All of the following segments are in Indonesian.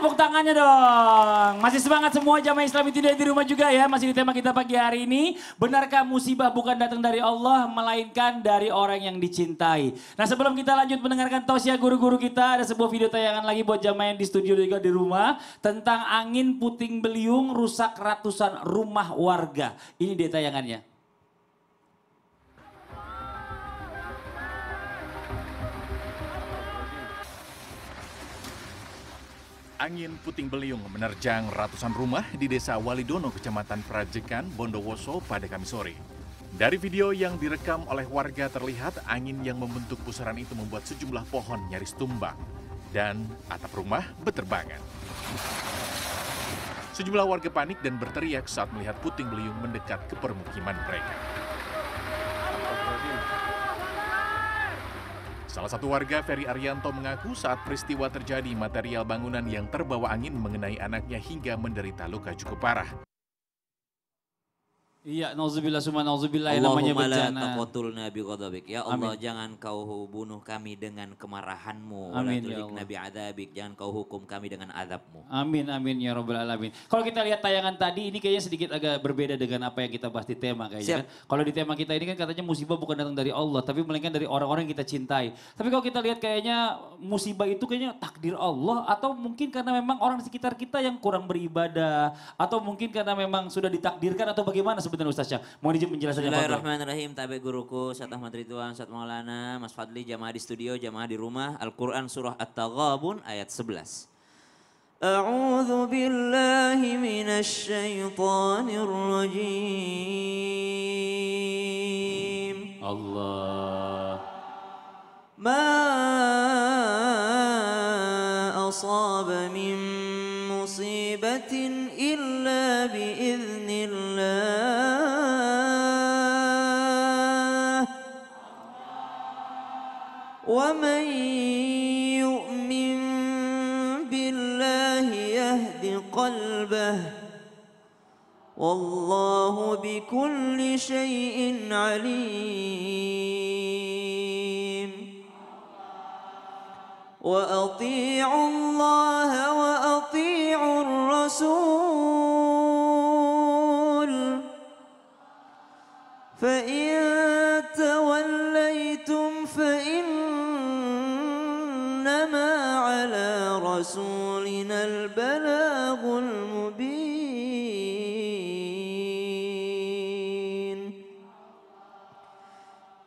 tepuk tangannya dong. Masih semangat semua jamaah Islam itu di rumah juga ya. Masih di tema kita pagi hari ini. Benarkah musibah bukan datang dari Allah, melainkan dari orang yang dicintai. Nah sebelum kita lanjut mendengarkan tausiah guru-guru kita, ada sebuah video tayangan lagi buat jamaah yang di studio juga di rumah. Tentang angin puting beliung rusak ratusan rumah warga. Ini dia tayangannya. Angin puting beliung menerjang ratusan rumah di desa Walidono, kecamatan Prajekan, Bondowoso pada Kamis sore. Dari video yang direkam oleh warga terlihat angin yang membentuk pusaran itu membuat sejumlah pohon nyaris tumbang dan atap rumah berterbangan. Sejumlah warga panik dan berteriak saat melihat puting beliung mendekat ke permukiman mereka. Salah satu warga, Ferry Arianto, mengaku saat peristiwa terjadi material bangunan yang terbawa angin mengenai anaknya hingga menderita luka cukup parah. Iya, nauzubillah summa nauzubillah yang namanya bencana. Allahumma la taqtulna bighadabik. Ya Allah, jangan kau bunuh kami dengan kemarahanmu. Amin, Wala ya tulikna bi'adzabik. Jangan kau hukum kami dengan azabmu. Amin, amin ya rabbal alamin. Kalau kita lihat tayangan tadi ini kayaknya sedikit agak berbeda dengan apa yang kita bahas di tema kayaknya. Kan? Kalau di tema kita ini kan katanya musibah bukan datang dari Allah, tapi melainkan dari orang-orang yang kita cintai. Tapi kalau kita lihat kayaknya musibah itu kayaknya takdir Allah, atau mungkin karena memang orang di sekitar kita yang kurang beribadah, atau mungkin karena memang sudah ditakdirkan, atau bagaimana sebenarnya Ustaz Syah? Mohon izin penjelasannya. Bismillahirrahmanirrahim. Tabe guruku Ustaz Ahmad Ridwan, Ustaz Maulana, Mas Fadli, jamaah di studio, jamaah di rumah. Al-Quran surah At-Taghabun ayat 11. A'udzu billahi minasy syaithanir rajim. Allah. Ma asaba min musibatin illa biiznillah. Wa man yu'min billahi yahdi qalbah. Wallahu bikulli syai'in alim. Wa ati'u Allah wa ati'u Rasul. Fa in tawallaytum fa innama ala rasulina al-balagul mubin.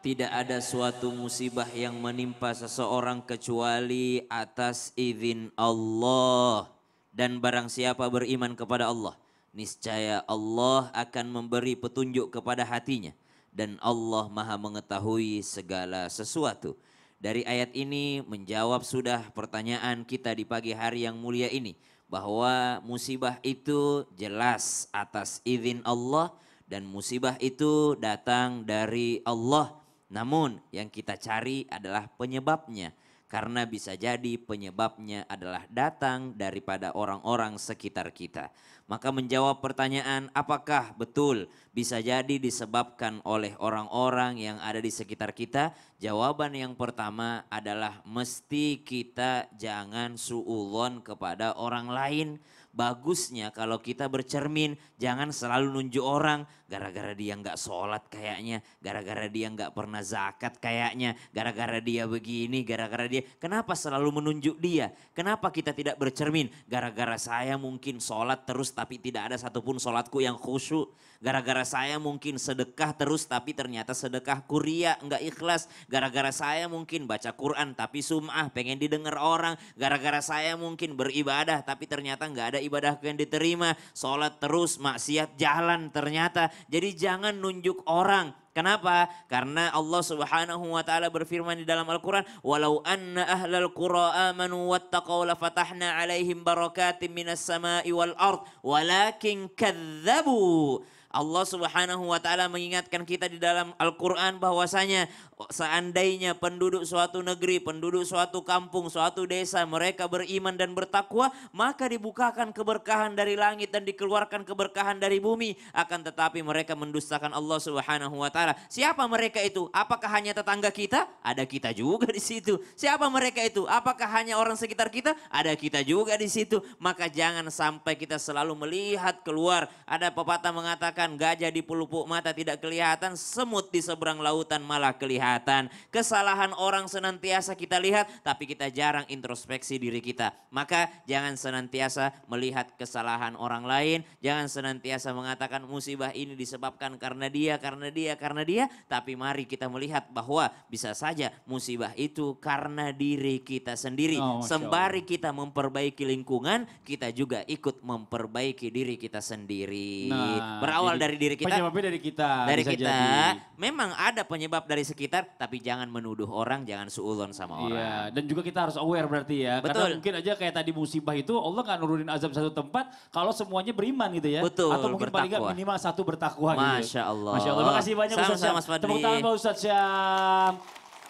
Tidak ada suatu musibah yang menimpa seseorang kecuali atas izin Allah. Dan barang siapa beriman kepada Allah, niscaya Allah akan memberi petunjuk kepada hatinya. Dan Allah Maha mengetahui segala sesuatu. Dari ayat ini menjawab sudah pertanyaan kita di pagi hari yang mulia ini. Bahwa musibah itu jelas atas izin Allah dan musibah itu datang dari Allah. Namun yang kita cari adalah penyebabnya. Karena bisa jadi penyebabnya adalah datang daripada orang-orang sekitar kita. Maka menjawab pertanyaan apakah betul bisa jadi disebabkan oleh orang-orang yang ada di sekitar kita? Jawaban yang pertama adalah mesti kita jangan suudzon kepada orang lain. Bagusnya kalau kita bercermin jangan selalu nunjuk orang gara-gara dia nggak sholat kayaknya, gara-gara dia nggak pernah zakat kayaknya, gara-gara dia begini, gara-gara dia. Kenapa selalu menunjuk dia? Kenapa kita tidak bercermin? Gara-gara saya mungkin sholat terus tapi tidak ada satupun sholatku yang khusyuk. Gara-gara saya mungkin sedekah terus tapi ternyata sedekahku ria, nggak ikhlas. Gara-gara saya mungkin baca Quran tapi sum'ah, pengen didengar orang. Gara-gara saya mungkin beribadah tapi ternyata nggak ada ibadahku yang diterima. Sholat terus, maksiat jalan ternyata. Jadi jangan nunjuk orang. Kenapa? Karena Allah Subhanahu wa taala berfirman di dalam Al-Qur'an, "Walau anna ahlal qura amanu wattaqau lafatahna 'alaihim barakatim minas sama'i wal ard, walakin kadzdzabu." Allah Subhanahu wa taala mengingatkan kita di dalam Al-Qur'an bahwasanya seandainya penduduk suatu negeri, penduduk suatu kampung, suatu desa mereka beriman dan bertakwa, maka dibukakan keberkahan dari langit dan dikeluarkan keberkahan dari bumi. Akan tetapi mereka mendustakan Allah Subhanahu wa taala. Siapa mereka itu? Apakah hanya tetangga kita? Ada kita juga di situ. Siapa mereka itu? Apakah hanya orang sekitar kita? Ada kita juga di situ. Maka jangan sampai kita selalu melihat keluar. Ada pepatah mengatakan gajah di pelupuk mata tidak kelihatan, semut di seberang lautan malah kelihatan. Kesalahan orang senantiasa kita lihat, tapi kita jarang introspeksi diri kita. Maka jangan senantiasa melihat kesalahan orang lain, jangan senantiasa mengatakan musibah ini disebabkan karena dia, tapi mari kita melihat bahwa bisa saja musibah itu karena diri kita sendiri. Sembari kita memperbaiki lingkungan, kita juga ikut memperbaiki diri kita sendiri. Berawal dari diri kita. Penyebabnya dari kita. Dari bisa kita. Jadi. Memang ada penyebab dari sekitar, tapi jangan menuduh orang, jangan suudzon sama orang. Iya, dan juga kita harus aware berarti ya. Betul. Karena mungkin aja kayak tadi musibah itu Allah nggak nurunin azab satu tempat kalau semuanya beriman gitu ya. Betul, atau mungkin paling nggak bertakwa. minimal satu bertakwa gitu. Masya Allah. Masya Allah. Makasih banyak Ustaz Sama-sama, Syam. Mas Fadli. Tepuk tangan buat Ustaz Syam.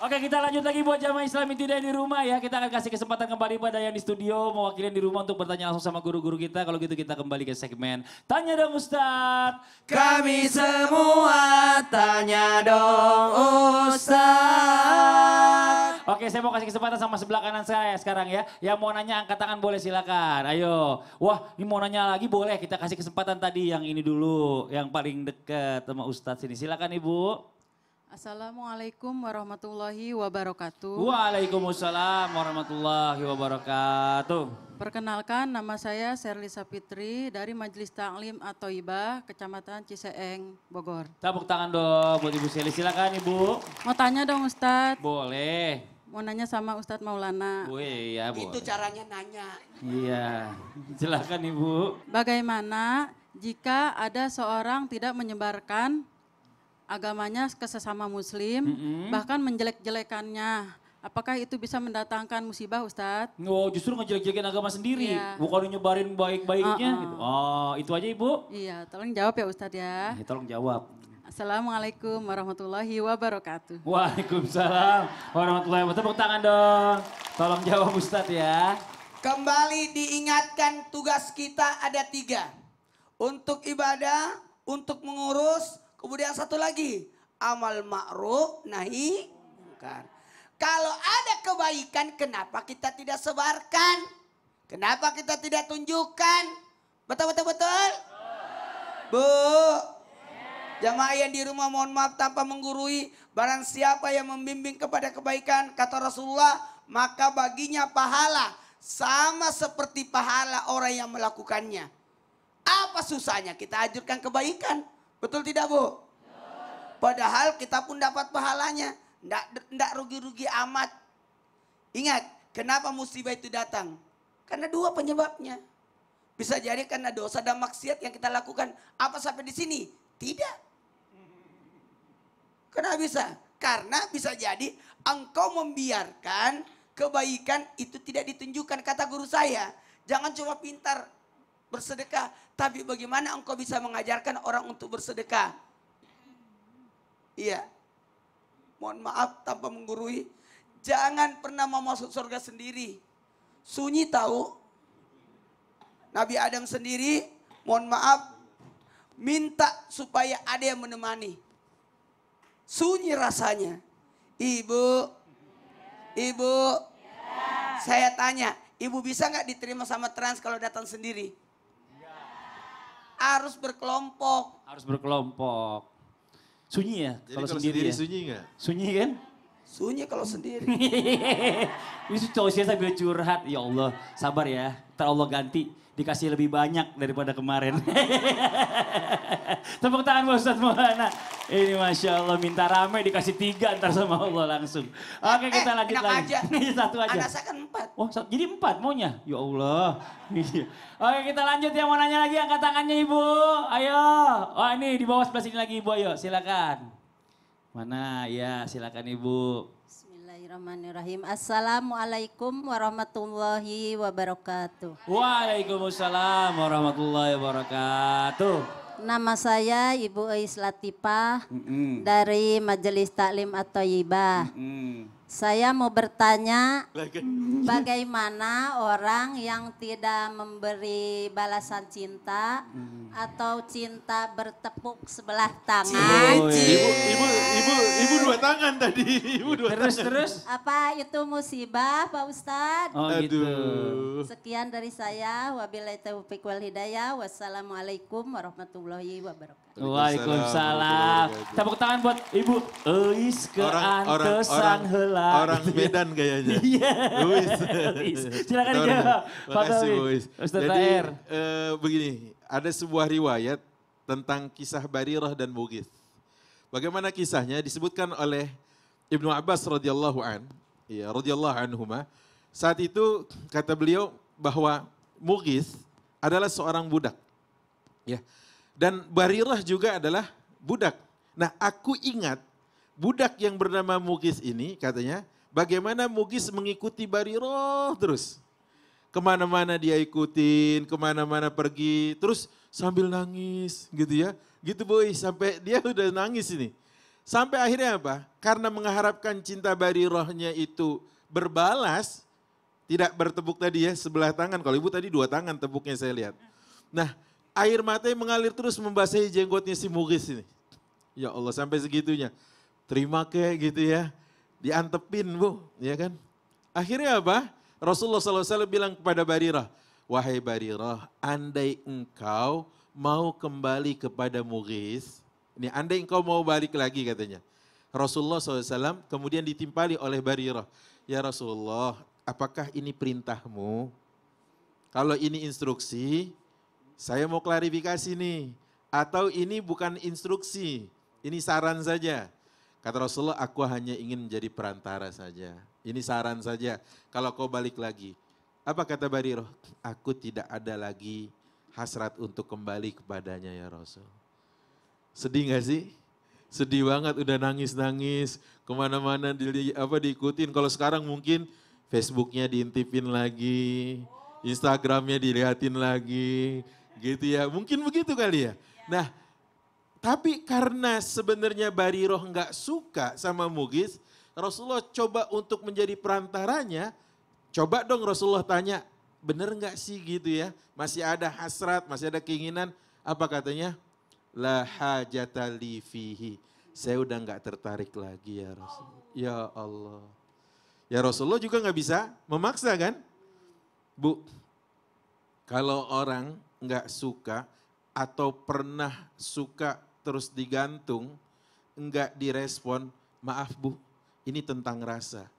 Oke, kita lanjut lagi buat jamaah Islam yang tidak di rumah ya. Kita akan kasih kesempatan kembali pada yang di studio mewakili yang di rumah untuk bertanya langsung sama guru-guru kita. Kalau gitu kita kembali ke segmen Tanya Dong Ustadz. Kami semua tanya dong Ustaz. Oke, saya mau kasih kesempatan sama sebelah kanan saya sekarang ya. Yang mau nanya angkat tangan boleh silakan. Ayo. Wah, ini mau nanya lagi boleh. Kita kasih kesempatan tadi yang ini dulu. Yang paling dekat sama Ustadz sini. Silakan Ibu. Assalamualaikum warahmatullahi wabarakatuh. Waalaikumsalam warahmatullahi wabarakatuh. Perkenalkan, nama saya Sherly Sapitri dari Majelis Taklim At-Thaibah, Kecamatan Ciseeng, Bogor. Tepuk tangan dong buat Ibu Seli. Silakan Ibu. Mau tanya dong Ustadz, Boleh. mau nanya sama Ustadz Maulana. Wih, ya boleh. Itu caranya nanya. Iya. Silakan Ibu. Bagaimana jika ada seorang tidak menyebarkan agamanya ke sesama muslim, bahkan menjelek-jelekannya? Apakah itu bisa mendatangkan musibah Ustadz? Oh, justru ngejelek-jelekin agama sendiri. Iya. Bukan nyebarin baik-baiknya gitu. Oh, itu aja Ibu. Iya, tolong jawab ya Ustadz ya. Tolong jawab. Assalamualaikum warahmatullahi wabarakatuh. Waalaikumsalam warahmatullahi wabarakatuh. Tepuk tangan dong. Tolong jawab Ustadz ya. Kembali diingatkan tugas kita ada 3. Untuk ibadah, untuk mengurus, kemudian satu lagi. Amal ma'ruf, nahi mungkar. Kalau ada kebaikan, kenapa kita tidak sebarkan? Kenapa kita tidak tunjukkan? Betul? Bu, jamaah yang di rumah mohon maaf tanpa menggurui. Barang siapa yang membimbing kepada kebaikan, kata Rasulullah, maka baginya pahala. Sama seperti pahala orang yang melakukannya. Apa susahnya kita anjurkan kebaikan? Betul tidak Bu? Padahal kita pun dapat pahalanya. Tidak rugi-rugi amat. Ingat, kenapa musibah itu datang? Karena 2 penyebabnya. Bisa jadi karena dosa dan maksiat yang kita lakukan. Apa sampai di sini? Tidak. Kenapa bisa? Karena bisa jadi engkau membiarkan kebaikan itu tidak ditunjukkan. Kata guru saya, jangan cuma pintar bersedekah. Tapi bagaimana engkau bisa mengajarkan orang untuk bersedekah? Iya. Mohon maaf tanpa menggurui. Jangan pernah mau masuk surga sendiri. Sunyi tahu. Nabi Adam sendiri, mohon maaf, minta supaya ada yang menemani. Sunyi rasanya. Ibu, saya tanya, ibu bisa nggak diterima sama trans kalau datang sendiri? Harus berkelompok. Harus berkelompok. Sunyi ya? Jadi Kalau kalau sendiri sendiri ya? sunyi nggak? Sunyi kan? Sunyi kalau sendiri. Ini cowok saya sambil curhat. Ya Allah, sabar ya. Ntar Allah ganti. Dikasih lebih banyak daripada kemarin. Tepuk tangan buat Ustadz Maulana. Ini Masya Allah minta rame dikasih 3 ntar sama Allah langsung. Oke kita lanjut enak lagi. aja. Satu aja. Anak saya kan 4. Oh jadi 4 maunya? Ya Allah. Oke kita lanjut yang mau nanya lagi angkat tangannya Ibu. Ayo. Oh ini di bawah sebelah sini lagi Ibu ayo silakan. Mana ya silakan Ibu. Bismillahirrahmanirrahim. Assalamualaikum warahmatullahi wabarakatuh. Waalaikumsalam warahmatullahi wabarakatuh. Nama saya Ibu Eis Latifah dari Majelis Taklim At-Thayyibah. Saya mau bertanya, bagaimana orang yang tidak memberi balasan cinta atau cinta bertepuk sebelah tangan? Ibu dua tangan tadi. Terus. Apa itu musibah, Pak Ustadz? Oh gitu. Sekian dari saya. Wabillahi taufiq wal hidayah. Wassalamualaikum warahmatullahi wabarakatuh. Waalaikumsalam. Tepuk tangan buat Ibu Eis ke Antesan Heula. Orang Medan kayaknya. Iya. Silakan dijawab. Makasih Bu Uis. Ustaz Jadi Taher. begini, ada sebuah riwayat tentang kisah Barirah dan Mughith. Bagaimana kisahnya disebutkan oleh Ibnu Abbas radhiyallahu anhuma. Saat itu kata beliau bahwa Mughith adalah seorang budak. Ya. Dan Barirah juga adalah budak. Nah, aku ingat budak yang bernama Mughith ini katanya, bagaimana Mughith mengikuti Barirah terus. Kemana-mana dia ikutin, kemana-mana pergi, terus sambil nangis gitu ya. Gitu boy, sampai dia udah nangis ini. Sampai akhirnya apa? Karena mengharapkan cinta Barirahnya itu berbalas, tidak bertepuk tadi ya, sebelah tangan. Kalau ibu tadi dua tangan tepuknya saya lihat. Nah, air matanya mengalir terus membasahi jenggotnya si Mughith ini. Ya Allah, sampai segitunya. Terima kayak gitu ya. Diantepin Bu, ya kan. Akhirnya apa? Rasulullah SAW bilang kepada Barirah, wahai Barirah, andai engkau mau kembali kepada Mughith, ini andai engkau mau balik lagi katanya. Rasulullah SAW kemudian ditimpali oleh Barirah, ya Rasulullah, apakah ini perintahmu? Kalau ini instruksi, saya mau klarifikasi nih. Atau ini bukan instruksi, ini saran saja. Kata Rasulullah, aku hanya ingin menjadi perantara saja. Ini saran saja, kalau kau balik lagi. Apa kata Barirah? Aku tidak ada lagi hasrat untuk kembali kepadanya ya Rasul. Sedih gak sih? Sedih banget, udah nangis-nangis, kemana-mana diikutin. Kalau sekarang mungkin Facebooknya diintipin lagi, Instagramnya dilihatin lagi, gitu ya. Mungkin begitu kali ya. Nah, tapi karena sebenarnya Barirah nggak suka sama Mughith, Rasulullah coba untuk menjadi perantaranya. Coba dong Rasulullah tanya, bener nggak sih gitu ya? Masih ada hasrat, masih ada keinginan. Apa katanya? La hajata li fihi. Saya udah nggak tertarik lagi ya Rasulullah. Ya Allah. Ya Rasulullah juga nggak bisa memaksa kan? Bu, kalau orang nggak suka atau pernah suka terus digantung, enggak direspon, maaf Bu, ini tentang rasa.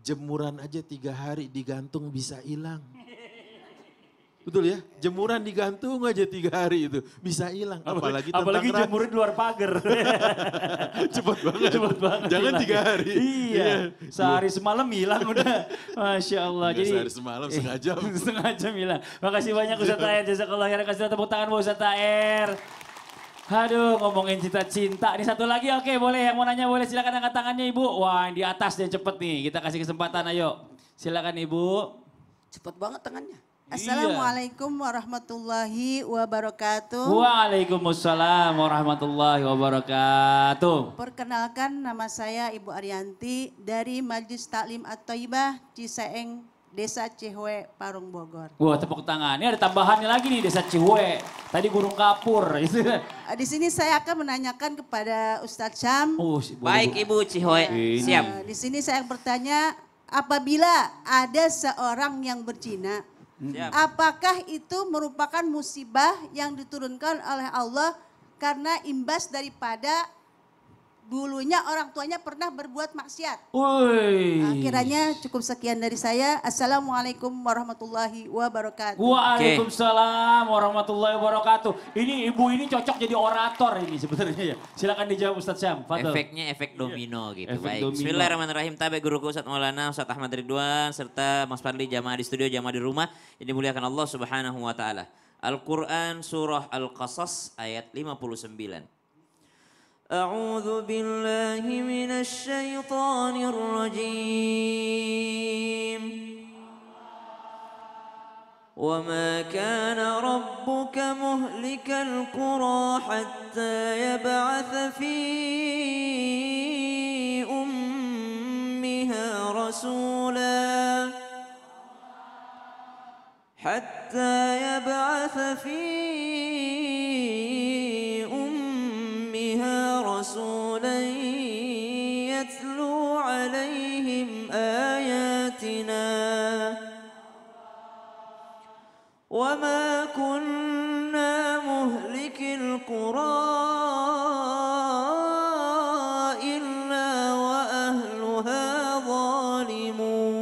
Jemuran aja 3 hari digantung bisa hilang. Betul ya? Jemuran digantung aja 3 hari itu bisa hilang. Apalagi rasa. jemuran di luar pagar. Cepet banget. Jangan hilang. 3 hari. Iya, sehari semalam hilang udah. Masya Allah. Jadi sehari semalam, setengah jam. Setengah jam hilang. Makasih banyak Ustaz Taher. Jazakallah khairan. Kasih tepuk tangan buat Ustaz Taher. Aduh, ngomongin cinta-cinta. Ini satu lagi, oke boleh. Yang mau nanya boleh, silakan angkat tangannya Ibu. Wah, yang di atas dia cepet nih. Kita kasih kesempatan, ayo. Silakan Ibu. Cepet banget tangannya. Assalamualaikum warahmatullahi wabarakatuh. Waalaikumsalam warahmatullahi wabarakatuh. Perkenalkan, nama saya Ibu Arianti dari Majelis Taklim At-Thayyibah Ciseeng, Desa Cihwe, Parung, Bogor. Wah, tepuk tangan. Ini ada tambahannya lagi nih, Desa Cihwe. Tadi Gunung Kapur. Di sini saya akan menanyakan kepada Ustadz Syam. Baik Ibu Cihoe, siap. Di sini saya bertanya, apabila ada seorang yang berzina, Siap. apakah itu merupakan musibah yang diturunkan oleh Allah karena imbas daripada dulunya orang tuanya pernah berbuat maksiat? Kiranya cukup sekian dari saya. Assalamualaikum warahmatullahi wabarakatuh. Waalaikumsalam warahmatullahi wabarakatuh. Ini ibu ini cocok jadi orator ini sebenarnya ya. Silakan dijawab Ustadz Syam. Fadol. Efeknya efek domino gitu. Efek Baik. domino. Bismillahirrahmanirrahim. Tabe guruku Ustadz Maulana, Ustadz Ahmad Ridwan, serta Mas Fadli, jamaah di studio, jamaah di rumah. Ini dimuliakan Allah Subhanahu wa taala. Al-Qur'an surah Al-Qasas ayat 59. أعوذ بالله من الشيطان الرجيم وما كان ربك مهلك القرى حتى يبعث في أمها رسولا يتلو عليهم آياتنا وما كنا مهلك القرى إلا وأهلها ظالمون.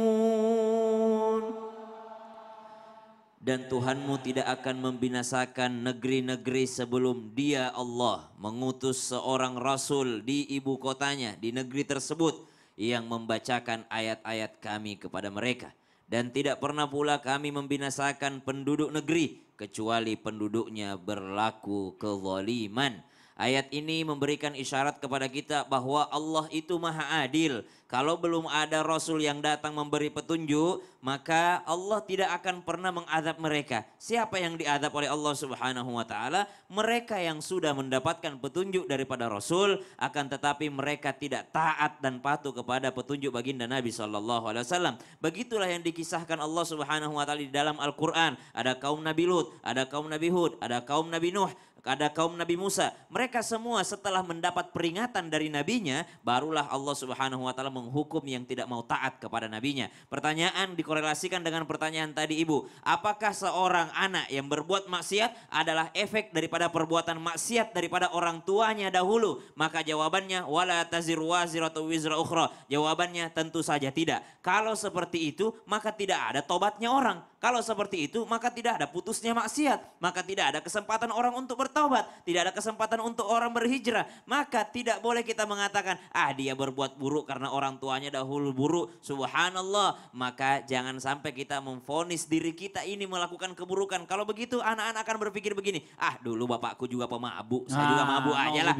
Dan Tuhanmu tidak akan membinasakan negeri-negeri sebelum Dia Allah mengutus seorang rasul di ibu kotanya, di negeri tersebut yang membacakan ayat-ayat Kami kepada mereka. Dan tidak pernah pula Kami membinasakan penduduk negeri kecuali penduduknya berlaku kezaliman. Ayat ini memberikan isyarat kepada kita bahwa Allah itu maha adil. Kalau belum ada Rasul yang datang memberi petunjuk, maka Allah tidak akan pernah mengadab mereka. Siapa yang diadab oleh Allah Subhanahu wa taala? Mereka yang sudah mendapatkan petunjuk daripada Rasul, akan tetapi mereka tidak taat dan patuh kepada petunjuk baginda Nabi SAW. Begitulah yang dikisahkan Allah Subhanahu wa taala di dalam Al-Quran. Ada kaum Nabi Lut, ada kaum Nabi Hud, ada kaum Nabi Nuh, ada kaum Nabi Musa. Mereka semua setelah mendapat peringatan dari nabinya, barulah Allah Subhanahu wa taala menghukum yang tidak mau taat kepada nabinya. Pertanyaan dikorelasikan dengan pertanyaan tadi Ibu. Apakah seorang anak yang berbuat maksiat adalah efek daripada perbuatan maksiat daripada orang tuanya dahulu? Maka jawabannya wala taziru waziratu wizra ukhra. Jawabannya tentu saja tidak. Kalau seperti itu, maka tidak ada tobatnya orang. Kalau seperti itu, maka tidak ada putusnya maksiat. Maka tidak ada kesempatan orang untuk bertobat. Tidak ada kesempatan untuk orang berhijrah. Maka tidak boleh kita mengatakan, dia berbuat buruk karena orang tuanya dahulu buruk. Subhanallah. Maka jangan sampai kita memvonis diri kita ini melakukan keburukan. Kalau begitu anak-anak akan berpikir begini, dulu bapakku juga pemabuk, saya juga mabuk aja lah.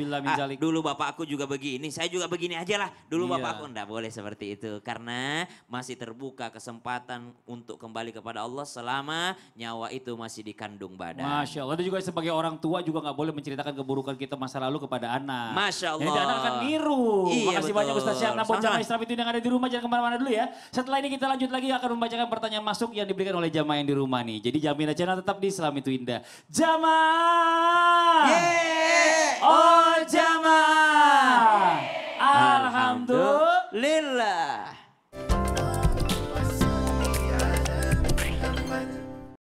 Dulu bapakku juga begini, saya juga begini aja lah. Dulu bapakku, enggak boleh seperti itu. Karena masih terbuka kesempatan untuk kembali kepada Allah selama nyawa itu masih dikandung badan. Masya Allah. Dan juga sebagai orang tua juga nggak boleh menceritakan keburukan kita masa lalu kepada anak. Masya Allah. Jadi anak akan niru. Iya, Makasih betul. banyak Ustaz Syahna buat jamaah Islam itu yang ada di rumah. Jangan kemana-mana dulu ya. Setelah ini kita lanjut lagi akan membacakan pertanyaan masuk yang diberikan oleh jamaah yang di rumah nih. Jadi Jamila Channel tetap di Islam itu Indah. Jamaah! Yeay!